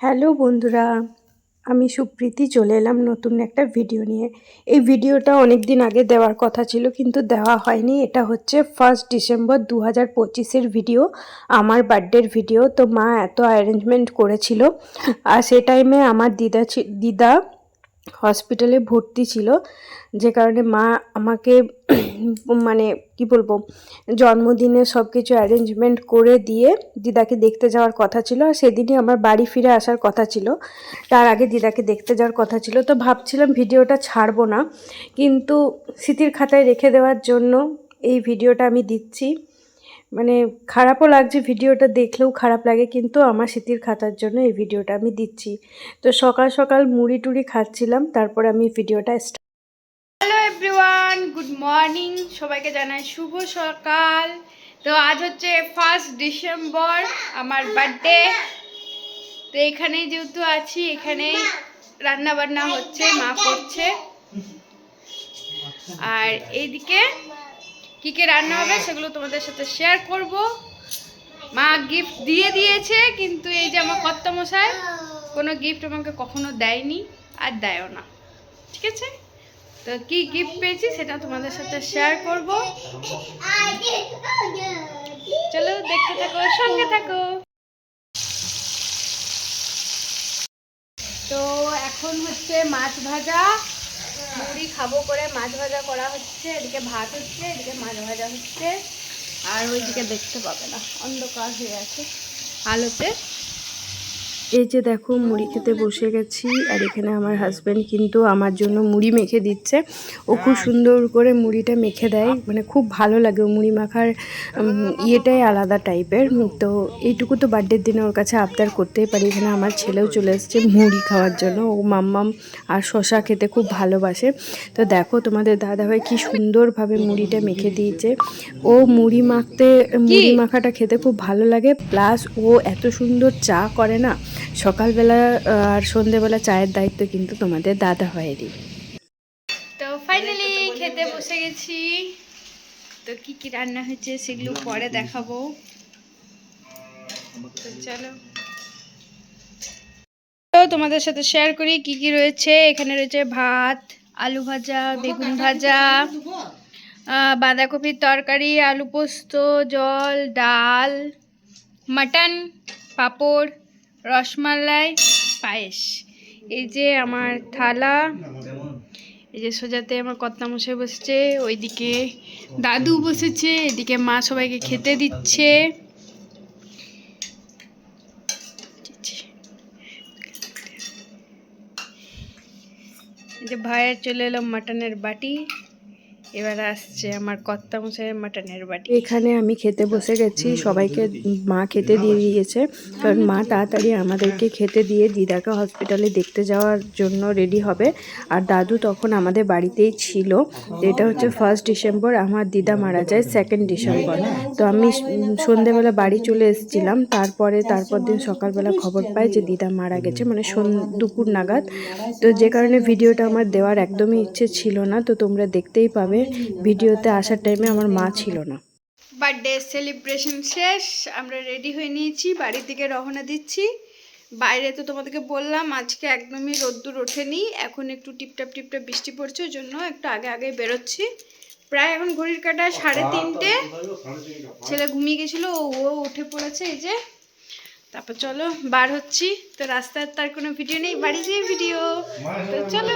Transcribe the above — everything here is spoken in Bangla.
হ্যালো বন্ধুরা, আমি সুপ্রীতি চলে এলাম নতুন একটা ভিডিও নিয়ে। এই ভিডিওটা অনেক দিন আগে দেওয়ার কথা ছিল কিন্তু দেওয়া হয়নি। এটা হচ্ছে 1 ডিসেম্বর 2025-এর ভিডিও, আমার বার্থডের ভিডিও। তো মা এত অ্যারেঞ্জমেন্ট করেছিল আর সে টাইমে আমার দিদা হসপিটালে ভর্তি ছিল, যে কারণে মা আমাকে মানে কি বলবো, জন্মদিনে সব কিছু অ্যারেঞ্জমেন্ট করে দিয়ে দিদাকে দেখতে যাওয়ার কথা ছিল। আর সেদিনই আমার বাড়ি ফিরে আসার কথা ছিল, তার আগে দিদাকে দেখতে যাওয়ার কথা ছিল। তো ভাবছিলাম ভিডিওটা ছাড়বো না, কিন্তু স্মৃতির খাতায় রেখে দেওয়ার জন্য এই ভিডিওটা আমি দিচ্ছি। মানে খারাপও লাগছে, ভিডিওটা দেখলেও খারাপ লাগে, কিন্তু আমার স্মৃতির খাতার জন্য এই ভিডিওটা আমি দিচ্ছি। তো সকাল সকাল মুড়ি টুড়ি খাচ্ছিলাম, তারপর আমি ভিডিওটা হ্যালো এভরিওয়ান, গুড মর্নিং, সবাইকে জানাই শুভ সকাল। তো আজ হচ্ছে 1 ডিসেম্বর, আমার বার্থডে। তো এখানে যেহেতু আছি, এখানে রান্না বান্না হচ্ছে, মা করছে। আর এইদিকে কি কি রান্না হবে সেগুলো তোমাদের সাথে শেয়ার করব। মা গিফট দিয়ে দিয়েছে, কিন্তু এই যে আমার কর্তামশাই কোনো গিফট আমাকে কখনো দেয়নি আর দেয়ও না, ঠিক আছে? তো কি গিফট পেয়েছি সেটা তোমাদের সাথে শেয়ার করব। চলো দেখতে থাকো, সঙ্গে থাকো। তো এখন হচ্ছে মাছ ভাজা, মুড়ি খাবো করে মাছ ভাজা করা হচ্ছে। এদিকে ভাত হচ্ছে, এদিকে মাছ ভাজা হচ্ছে। আর ওইদিকে দেখতে পাবে না, অন্ধকার হয়ে আছে আলোতে। এই যে দেখো, মুড়ি খেতে বসে গেছি। আর এখানে আমার হাজব্যান্ড কিন্তু আমার জন্য মুড়ি মেখে দিচ্ছে। ও খুব সুন্দর করে মুড়িটা মেখে দেয়, মানে খুব ভালো লাগে। ও মুড়ি মাখার ইয়েটাই আলাদা টাইপের। তো এইটুকু তো বার্থডের দিনে ওর কাছে আবদার করতেই পারি। এখানে আমার ছেলেও চলে এসেছে মুড়ি খাওয়ার জন্য। ও মাম্মাম আর শশা খেতে খুব ভালোবাসে। তো দেখো তোমাদের দাদাভাই কি সুন্দরভাবে মুড়িটা মেখে দিয়েছে। ও মুড়ি মাখাটা খেতে খুব ভালো লাগে। প্লাস ও এত সুন্দর চা করে না, সকালবেলা আর সন্ধেবেলা চায়ের দায়িত্ব কিন্তু তোমাদের দাদা ভাইয়েরই। তো ফাইনালি খেতে বসে গেছি। তো কি কি রান্না হয়েছে সেগুলো পরে দেখাবো। তো চলো তোমাদের সাথে শেয়ার করি কি কি রয়েছে। এখানে রয়েছে ভাত, আলু ভাজা, বেগুন ভাজা, বাঁধাকপির তরকারি, আলু পোস্ত, জল, ডাল, মাটন, পাঁপড়, রসমালাই, পায়েস। এই যে আমার থালা, এই যে সোজাতে আমার কর্তামশাই বসেছে, ওইদিকে দাদু বসেছে, এদিকে মা সবাইকে খেতে দিচ্ছে। এই যে ভাইয়ের চলে এলো মাটনের বাটি, এবার আসছে আমার কর্তামশাইয়ের মাটনের বাটি। এখানে আমি খেতে বসে গেছি, সবাইকে মা খেতে দিয়ে দিয়েছে, কারণ মা তাড়াতাড়ি আমাদেরকে খেতে দিয়ে দিদাকে হসপিটালে দেখতে যাওয়ার জন্য রেডি হবে। আর দাদু তখন আমাদের বাড়িতেই ছিল। এটা হচ্ছে 1 ডিসেম্বর, আমার দিদা মারা যায় 2 ডিসেম্বর। তো আমি সন্ধেবেলা বাড়ি চলে এসেছিলাম। তারপর দিন সকালবেলা খবর পাই যে দিদা মারা গেছে, মানে দুপুর নাগাদ। তো যে কারণে ভিডিওটা আমার দেওয়ার একদমই ইচ্ছে ছিল না। তো তোমরা দেখতেই পাবে, ভিডিওতে আসার টাইমে আমার মা ছিল না। বার্থডে সেলিব্রেশন শেষ, আমরা রেডি হয়ে নিয়েছি, বাড়ির দিকে রওনা দিচ্ছি। বাইরে তো তোমাদেরকে বললাম আজকে একদমই রোদ্দুর ওঠেনি, এখন একটু টিপটাপ টিপটাপ বৃষ্টি পড়ছে, ওই জন্য একটু আগে আগে বেরোচ্ছি। প্রায় এখন ঘড়ির কাঁটা 3:30। ছেলে ঘুমিয়ে গেছিলো, ও উঠে পড়েছে, এই যে। তারপর চলো বার হচ্ছি। তো রাস্তার তার কোনো ভিডিও নেই, বাড়ি যেয়ে ভিডিও। তো চলো।